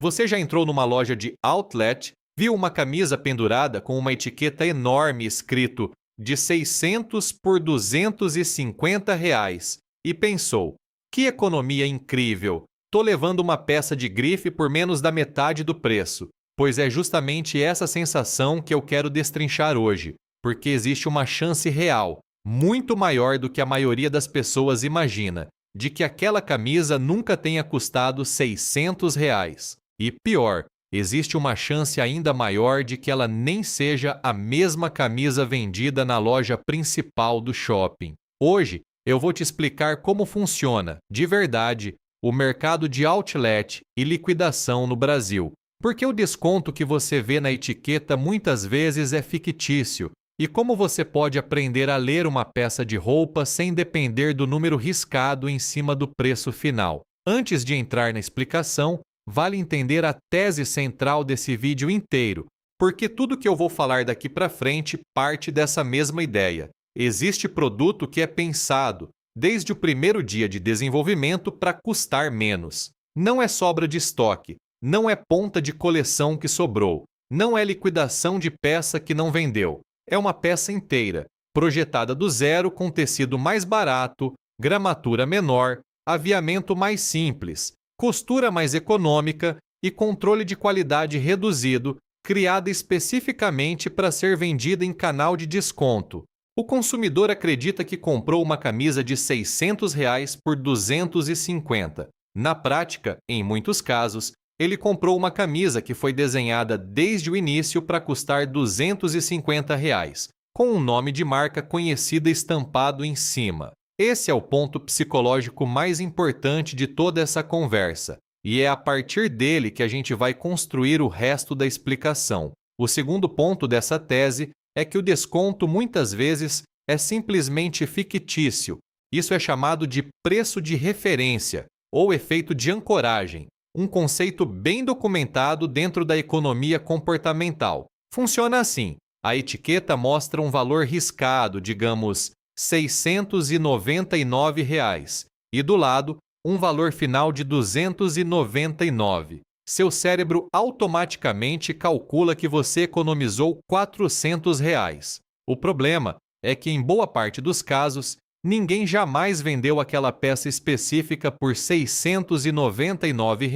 Você já entrou numa loja de outlet, viu uma camisa pendurada com uma etiqueta enorme escrito de 600 por R$ 250 e pensou: que economia incrível! Tô levando uma peça de grife por menos da metade do preço. Pois é justamente essa sensação que eu quero destrinchar hoje, porque existe uma chance real, muito maior do que a maioria das pessoas imagina, de que aquela camisa nunca tenha custado R$ 600. E pior, existe uma chance ainda maior de que ela nem seja a mesma camisa vendida na loja principal do shopping. Hoje, eu vou te explicar como funciona, de verdade, o mercado de outlet e liquidação no Brasil. Porque o desconto que você vê na etiqueta muitas vezes é fictício, e como você pode aprender a ler uma peça de roupa sem depender do número riscado em cima do preço final. Antes de entrar na explicação, vale entender a tese central desse vídeo inteiro, porque tudo que eu vou falar daqui para frente parte dessa mesma ideia. Existe produto que é pensado, desde o primeiro dia de desenvolvimento, para custar menos. Não é sobra de estoque. Não é ponta de coleção que sobrou. Não é liquidação de peça que não vendeu. É uma peça inteira, projetada do zero com tecido mais barato, gramatura menor, aviamento mais simples, costura mais econômica e controle de qualidade reduzido, criada especificamente para ser vendida em canal de desconto. O consumidor acredita que comprou uma camisa de R$ 600 por 250. Na prática, em muitos casos, ele comprou uma camisa que foi desenhada desde o início para custar R$ 250, com um nome de marca conhecida estampado em cima. Esse é o ponto psicológico mais importante de toda essa conversa, e é a partir dele que a gente vai construir o resto da explicação. O segundo ponto dessa tese é que o desconto muitas vezes é simplesmente fictício. Isso é chamado de preço de referência ou efeito de ancoragem. Um conceito bem documentado dentro da economia comportamental. Funciona assim: a etiqueta mostra um valor riscado, digamos, R$ 699, e do lado, um valor final de R$ 299. Seu cérebro automaticamente calcula que você economizou R$ 400. O problema é que, em boa parte dos casos, ninguém jamais vendeu aquela peça específica por R$ 699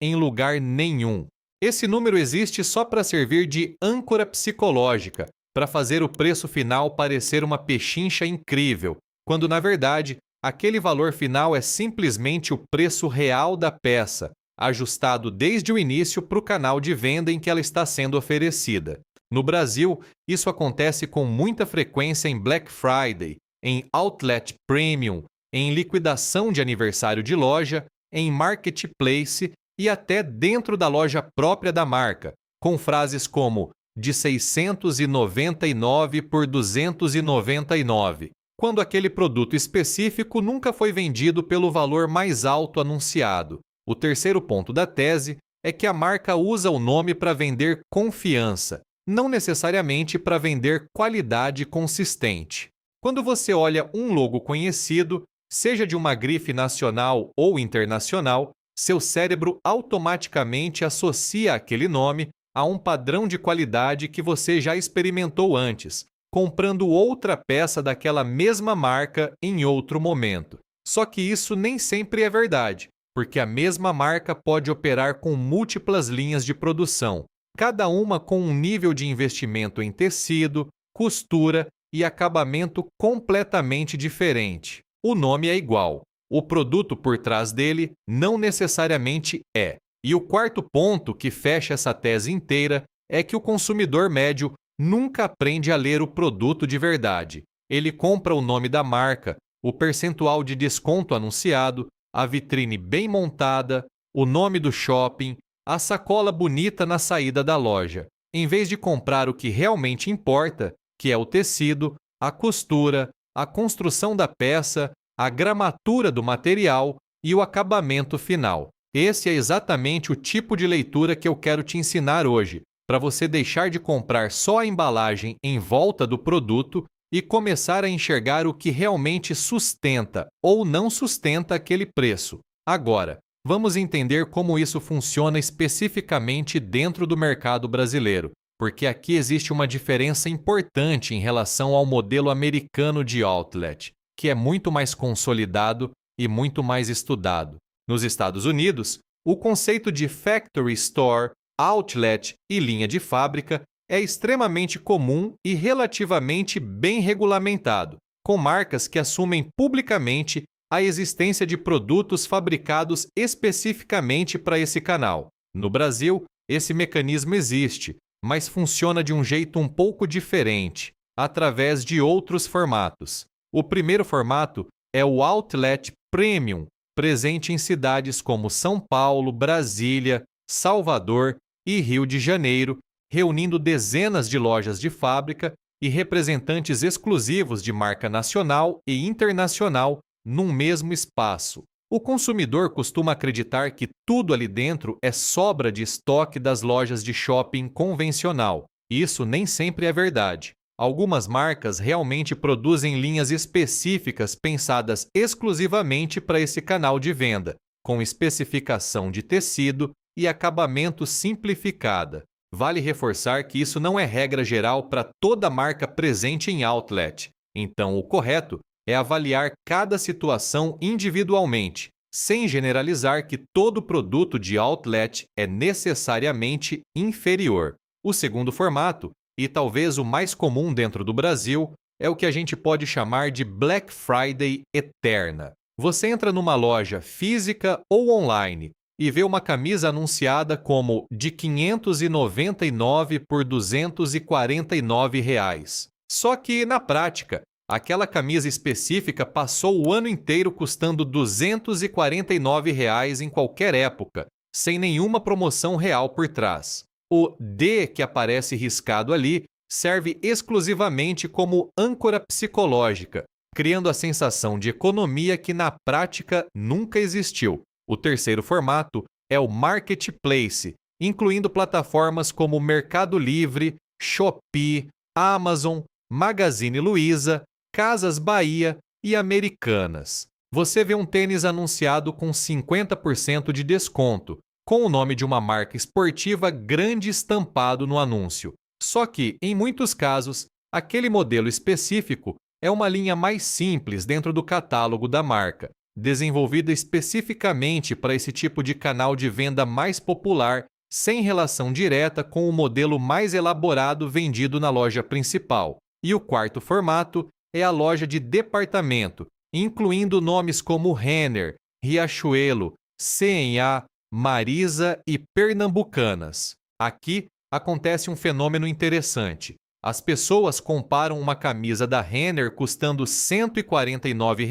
em lugar nenhum. Esse número existe só para servir de âncora psicológica, para fazer o preço final parecer uma pechincha incrível, quando na verdade aquele valor final é simplesmente o preço real da peça, ajustado desde o início para o canal de venda em que ela está sendo oferecida. No Brasil, isso acontece com muita frequência em Black Friday, em outlet premium, em liquidação de aniversário de loja, em marketplace e até dentro da loja própria da marca, com frases como de 699 por 299, quando aquele produto específico nunca foi vendido pelo valor mais alto anunciado. O terceiro ponto da tese é que a marca usa o nome para vender confiança, não necessariamente para vender qualidade consistente. Quando você olha um logo conhecido, seja de uma grife nacional ou internacional, seu cérebro automaticamente associa aquele nome a um padrão de qualidade que você já experimentou antes, comprando outra peça daquela mesma marca em outro momento. Só que isso nem sempre é verdade, porque a mesma marca pode operar com múltiplas linhas de produção, cada uma com um nível de investimento em tecido, costura e acabamento completamente diferente. O nome é igual, o produto por trás dele não necessariamente é. E o quarto ponto que fecha essa tese inteira é que o consumidor médio nunca aprende a ler o produto de verdade. Ele compra o nome da marca, o percentual de desconto anunciado, a vitrine bem montada, o nome do shopping, a sacola bonita na saída da loja, em vez de comprar o que realmente importa, que é o tecido, a costura, a construção da peça, a gramatura do material e o acabamento final. Esse é exatamente o tipo de leitura que eu quero te ensinar hoje, para você deixar de comprar só a embalagem em volta do produto e começar a enxergar o que realmente sustenta ou não sustenta aquele preço. Agora, Vamos entender como isso funciona especificamente dentro do mercado brasileiro, porque aqui existe uma diferença importante em relação ao modelo americano de outlet, que é muito mais consolidado e muito mais estudado. Nos Estados Unidos, o conceito de factory store, outlet e linha de fábrica é extremamente comum e relativamente bem regulamentado, com marcas que assumem publicamente a existência de produtos fabricados especificamente para esse canal. No Brasil, esse mecanismo existe, mas funciona de um jeito um pouco diferente, através de outros formatos. O primeiro formato é o Outlet Premium, presente em cidades como São Paulo, Brasília, Salvador e Rio de Janeiro, reunindo dezenas de lojas de fábrica e representantes exclusivos de marca nacional e internacional num mesmo espaço. O consumidor costuma acreditar que tudo ali dentro é sobra de estoque das lojas de shopping convencional. Isso nem sempre é verdade. Algumas marcas realmente produzem linhas específicas pensadas exclusivamente para esse canal de venda, com especificação de tecido e acabamento simplificada. Vale reforçar que isso não é regra geral para toda marca presente em outlet. Então, o correto é avaliar cada situação individualmente, sem generalizar que todo produto de outlet é necessariamente inferior. O segundo formato, e talvez o mais comum dentro do Brasil, é o que a gente pode chamar de Black Friday eterna. Você entra numa loja física ou online e vê uma camisa anunciada como de R$ 599 por R$ 249. Só que, na prática, aquela camisa específica passou o ano inteiro custando R$ 249 em qualquer época, sem nenhuma promoção real por trás. O D que aparece riscado ali serve exclusivamente como âncora psicológica, criando a sensação de economia que na prática nunca existiu. O terceiro formato é o Marketplace, incluindo plataformas como Mercado Livre, Shopee, Amazon, Magazine Luiza, Casas Bahia e Americanas. Você vê um tênis anunciado com 50% de desconto, com o nome de uma marca esportiva grande estampado no anúncio. Só que, em muitos casos, aquele modelo específico é uma linha mais simples dentro do catálogo da marca, desenvolvida especificamente para esse tipo de canal de venda mais popular, sem relação direta com o modelo mais elaborado vendido na loja principal. E o quarto formato é a loja de departamento, incluindo nomes como Renner, Riachuelo, C&A, Marisa e Pernambucanas. Aqui acontece um fenômeno interessante. As pessoas comparam uma camisa da Renner custando R$ 149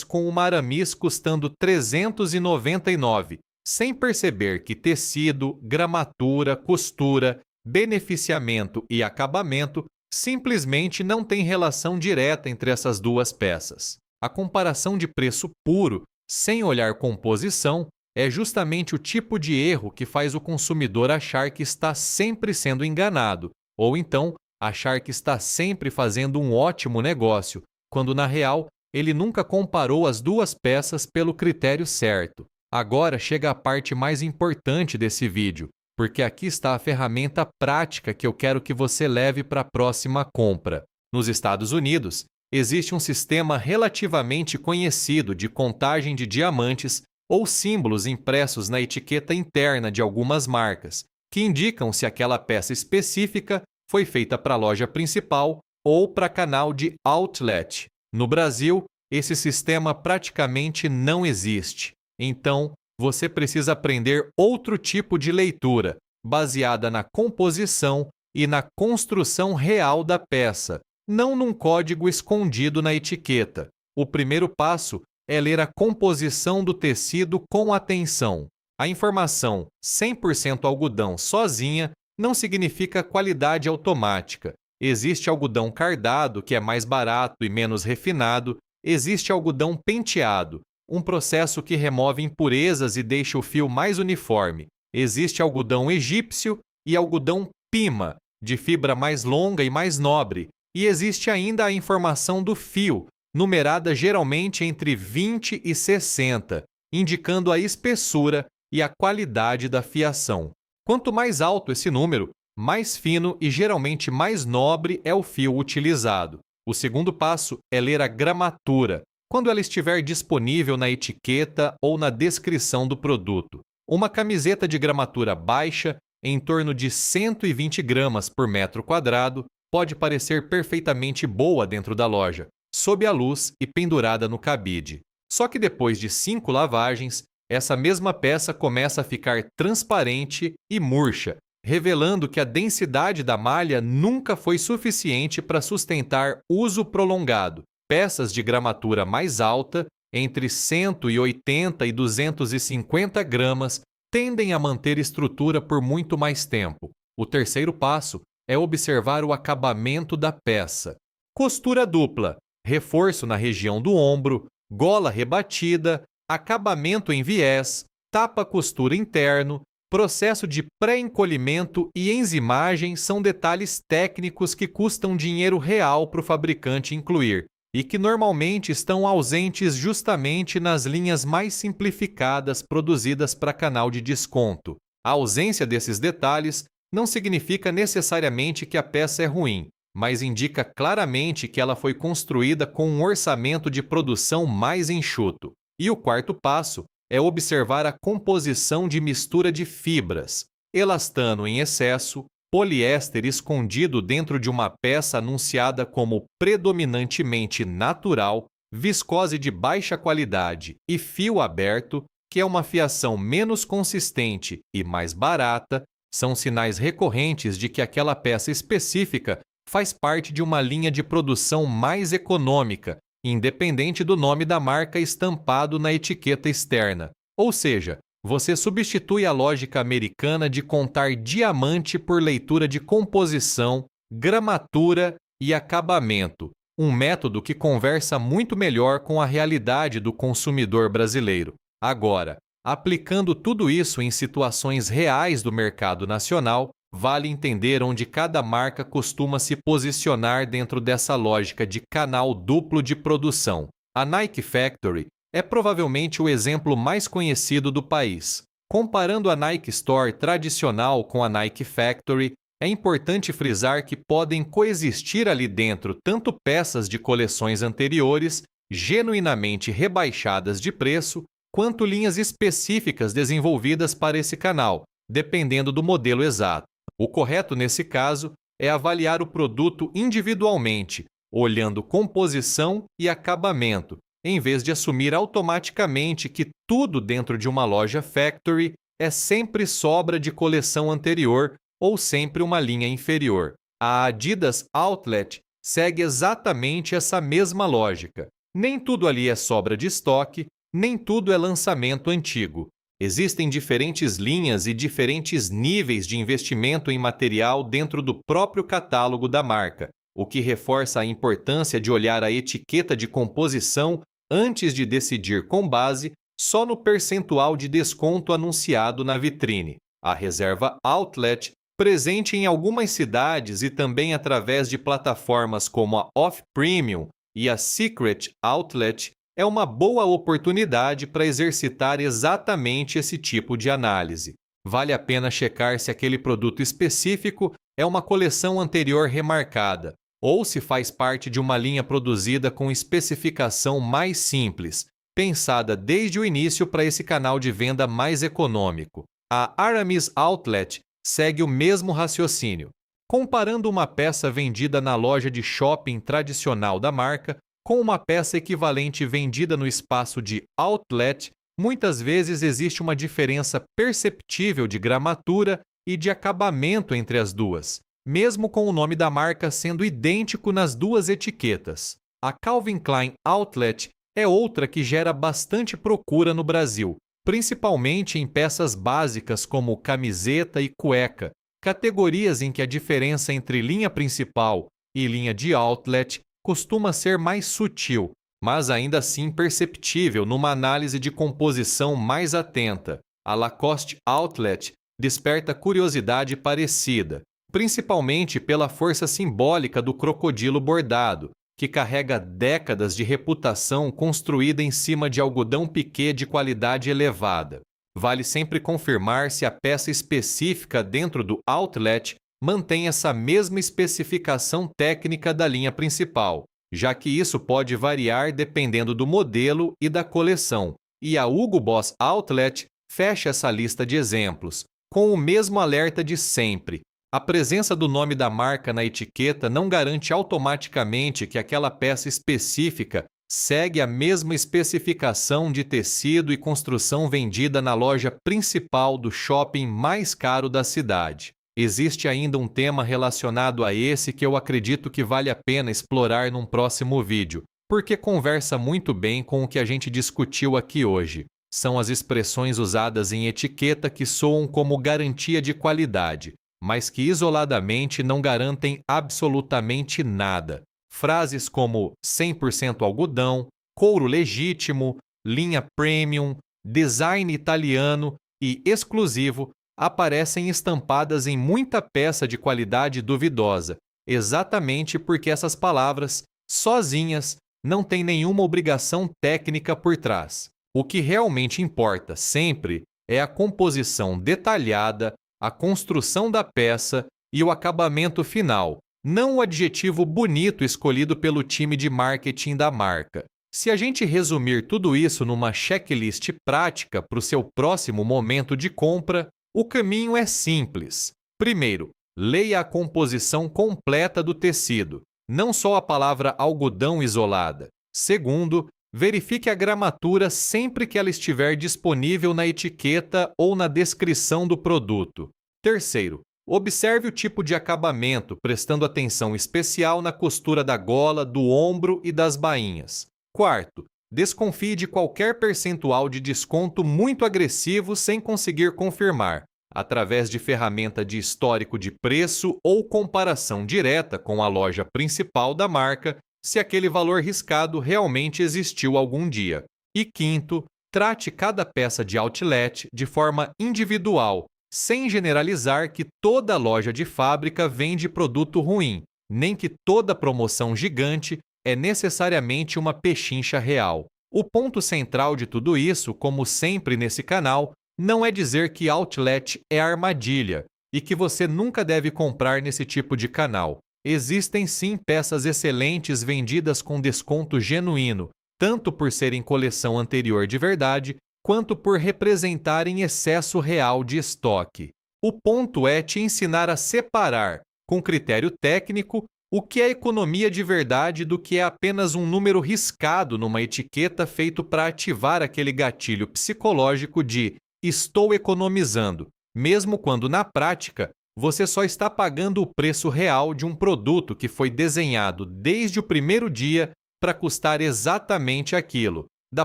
com uma Aramis custando R$ 399, sem perceber que tecido, gramatura, costura, beneficiamento e acabamento simplesmente não têm relação direta entre essas duas peças. A comparação de preço puro, sem olhar composição, é justamente o tipo de erro que faz o consumidor achar que está sempre sendo enganado, ou então achar que está sempre fazendo um ótimo negócio, quando na real ele nunca comparou as duas peças pelo critério certo. Agora chega a parte mais importante desse vídeo, porque aqui está a ferramenta prática que eu quero que você leve para a próxima compra. Nos Estados Unidos, existe um sistema relativamente conhecido de contagem de diamantes ou símbolos impressos na etiqueta interna de algumas marcas, que indicam se aquela peça específica foi feita para a loja principal ou para canal de outlet. No Brasil, esse sistema praticamente não existe. Então, você precisa aprender outro tipo de leitura, baseada na composição e na construção real da peça, não num código escondido na etiqueta. O primeiro passo é ler a composição do tecido com atenção. A informação 100% algodão sozinha não significa qualidade automática. Existe algodão cardado, que é mais barato e menos refinado. Existe algodão penteado, um processo que remove impurezas e deixa o fio mais uniforme. Existe algodão egípcio e algodão pima, de fibra mais longa e mais nobre. E existe ainda a informação do fio, numerada geralmente entre 20 e 60. indicando a espessura e a qualidade da fiação. Quanto mais alto esse número, mais fino e geralmente mais nobre é o fio utilizado. O segundo passo é ler a gramatura, quando ela estiver disponível na etiqueta ou na descrição do produto. Uma camiseta de gramatura baixa, em torno de 120 gramas por metro quadrado, pode parecer perfeitamente boa dentro da loja, sob a luz e pendurada no cabide. Só que depois de 5 lavagens, essa mesma peça começa a ficar transparente e murcha, revelando que a densidade da malha nunca foi suficiente para sustentar uso prolongado. Peças de gramatura mais alta, entre 180 e 250 gramas, tendem a manter estrutura por muito mais tempo. O terceiro passo é observar o acabamento da peça. Costura dupla, reforço na região do ombro, gola rebatida, acabamento em viés, tapa-costura interno, processo de pré-encolhimento e enzimagem são detalhes técnicos que custam dinheiro real para o fabricante incluir e que normalmente estão ausentes justamente nas linhas mais simplificadas produzidas para canal de desconto. A ausência desses detalhes não significa necessariamente que a peça é ruim, mas indica claramente que ela foi construída com um orçamento de produção mais enxuto. E o quarto passo é observar a composição de mistura de fibras, elastano em excesso, poliéster escondido dentro de uma peça anunciada como predominantemente natural, viscose de baixa qualidade e fio aberto, que é uma fiação menos consistente e mais barata, são sinais recorrentes de que aquela peça específica faz parte de uma linha de produção mais econômica, independente do nome da marca estampado na etiqueta externa. Ou seja, você substitui a lógica americana de contar diamante por leitura de composição, gramatura e acabamento, um método que conversa muito melhor com a realidade do consumidor brasileiro. Agora, aplicando tudo isso em situações reais do mercado nacional, vale entender onde cada marca costuma se posicionar dentro dessa lógica de canal duplo de produção. A Nike Factory é provavelmente o exemplo mais conhecido do país. Comparando a Nike Store tradicional com a Nike Factory, é importante frisar que podem coexistir ali dentro tanto peças de coleções anteriores, genuinamente rebaixadas de preço, quanto linhas específicas desenvolvidas para esse canal, dependendo do modelo exato. O correto nesse caso é avaliar o produto individualmente, olhando composição e acabamento, em vez de assumir automaticamente que tudo dentro de uma loja factory é sempre sobra de coleção anterior ou sempre uma linha inferior. A Adidas Outlet segue exatamente essa mesma lógica. Nem tudo ali é sobra de estoque, nem tudo é lançamento antigo. Existem diferentes linhas e diferentes níveis de investimento em material dentro do próprio catálogo da marca, o que reforça a importância de olhar a etiqueta de composição antes de decidir com base só no percentual de desconto anunciado na vitrine. A reserva Outlet, presente em algumas cidades e também através de plataformas como a Off Premium e a Secret Outlet, é uma boa oportunidade para exercitar exatamente esse tipo de análise. Vale a pena checar se aquele produto específico é uma coleção anterior remarcada, ou se faz parte de uma linha produzida com especificação mais simples, pensada desde o início para esse canal de venda mais econômico. A Aramis Outlet segue o mesmo raciocínio. Comparando uma peça vendida na loja de shopping tradicional da marca com uma peça equivalente vendida no espaço de outlet, muitas vezes existe uma diferença perceptível de gramatura e de acabamento entre as duas, mesmo com o nome da marca sendo idêntico nas duas etiquetas. A Calvin Klein Outlet é outra que gera bastante procura no Brasil, principalmente em peças básicas como camiseta e cueca, categorias em que a diferença entre linha principal e linha de outlet costuma ser mais sutil, mas ainda assim perceptível numa análise de composição mais atenta. A Lacoste Outlet desperta curiosidade parecida, principalmente pela força simbólica do crocodilo bordado, que carrega décadas de reputação construída em cima de algodão piquê de qualidade elevada. Vale sempre confirmar se a peça específica dentro do outlet mantém essa mesma especificação técnica da linha principal, já que isso pode variar dependendo do modelo e da coleção, e a Hugo Boss Outlet fecha essa lista de exemplos, com o mesmo alerta de sempre. A presença do nome da marca na etiqueta não garante automaticamente que aquela peça específica segue a mesma especificação de tecido e construção vendida na loja principal do shopping mais caro da cidade. Existe ainda um tema relacionado a esse que eu acredito que vale a pena explorar num próximo vídeo, porque conversa muito bem com o que a gente discutiu aqui hoje. São as expressões usadas em etiqueta que soam como garantia de qualidade, mas que isoladamente não garantem absolutamente nada. Frases como 100% algodão, couro legítimo, linha premium, design italiano e exclusivo aparecem estampadas em muita peça de qualidade duvidosa, exatamente porque essas palavras, sozinhas, não têm nenhuma obrigação técnica por trás. O que realmente importa sempre é a composição detalhada, a construção da peça e o acabamento final, não o adjetivo bonito escolhido pelo time de marketing da marca. Se a gente resumir tudo isso numa checklist prática para o seu próximo momento de compra, o caminho é simples. Primeiro, leia a composição completa do tecido, não só a palavra algodão isolada. Segundo, verifique a gramatura sempre que ela estiver disponível na etiqueta ou na descrição do produto. Terceiro, observe o tipo de acabamento, prestando atenção especial na costura da gola, do ombro e das bainhas. Quarto, desconfie de qualquer percentual de desconto muito agressivo sem conseguir confirmar, através de ferramenta de histórico de preço ou comparação direta com a loja principal da marca, se aquele valor riscado realmente existiu algum dia. E quinto, trate cada peça de outlet de forma individual, sem generalizar que toda loja de fábrica vende produto ruim, nem que toda promoção gigante é necessariamente uma pechincha real. O ponto central de tudo isso, como sempre nesse canal, não é dizer que outlet é armadilha e que você nunca deve comprar nesse tipo de canal. Existem sim peças excelentes vendidas com desconto genuíno, tanto por serem coleção anterior de verdade, quanto por representarem excesso real de estoque. O ponto é te ensinar a separar, com critério técnico, o que é economia de verdade do que é apenas um número riscado numa etiqueta feito para ativar aquele gatilho psicológico de estou economizando, mesmo quando na prática você só está pagando o preço real de um produto que foi desenhado desde o primeiro dia para custar exatamente aquilo. Da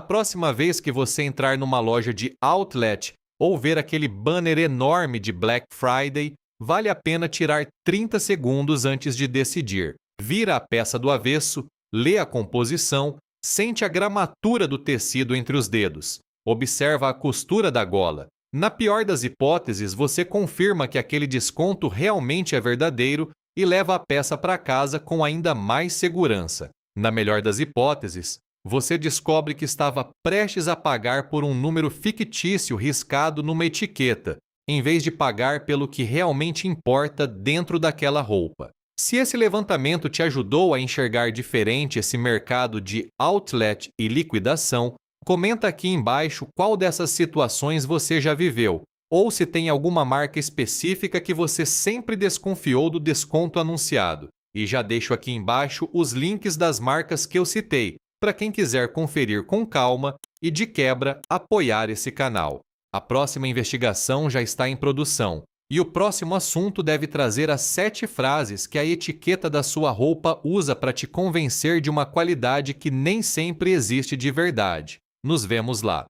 próxima vez que você entrar numa loja de outlet ou ver aquele banner enorme de Black Friday, vale a pena tirar 30 segundos antes de decidir. Vira a peça do avesso, lê a composição, sente a gramatura do tecido entre os dedos, observa a costura da gola. Na pior das hipóteses, você confirma que aquele desconto realmente é verdadeiro e leva a peça para casa com ainda mais segurança. Na melhor das hipóteses, você descobre que estava prestes a pagar por um número fictício riscado numa etiqueta, em vez de pagar pelo que realmente importa dentro daquela roupa. Se esse levantamento te ajudou a enxergar diferente esse mercado de outlet e liquidação, comenta aqui embaixo qual dessas situações você já viveu, ou se tem alguma marca específica que você sempre desconfiou do desconto anunciado. E já deixo aqui embaixo os links das marcas que eu citei, para quem quiser conferir com calma e, de quebra, apoiar esse canal. A próxima investigação já está em produção, e o próximo assunto deve trazer as 7 frases que a etiqueta da sua roupa usa para te convencer de uma qualidade que nem sempre existe de verdade. Nos vemos lá!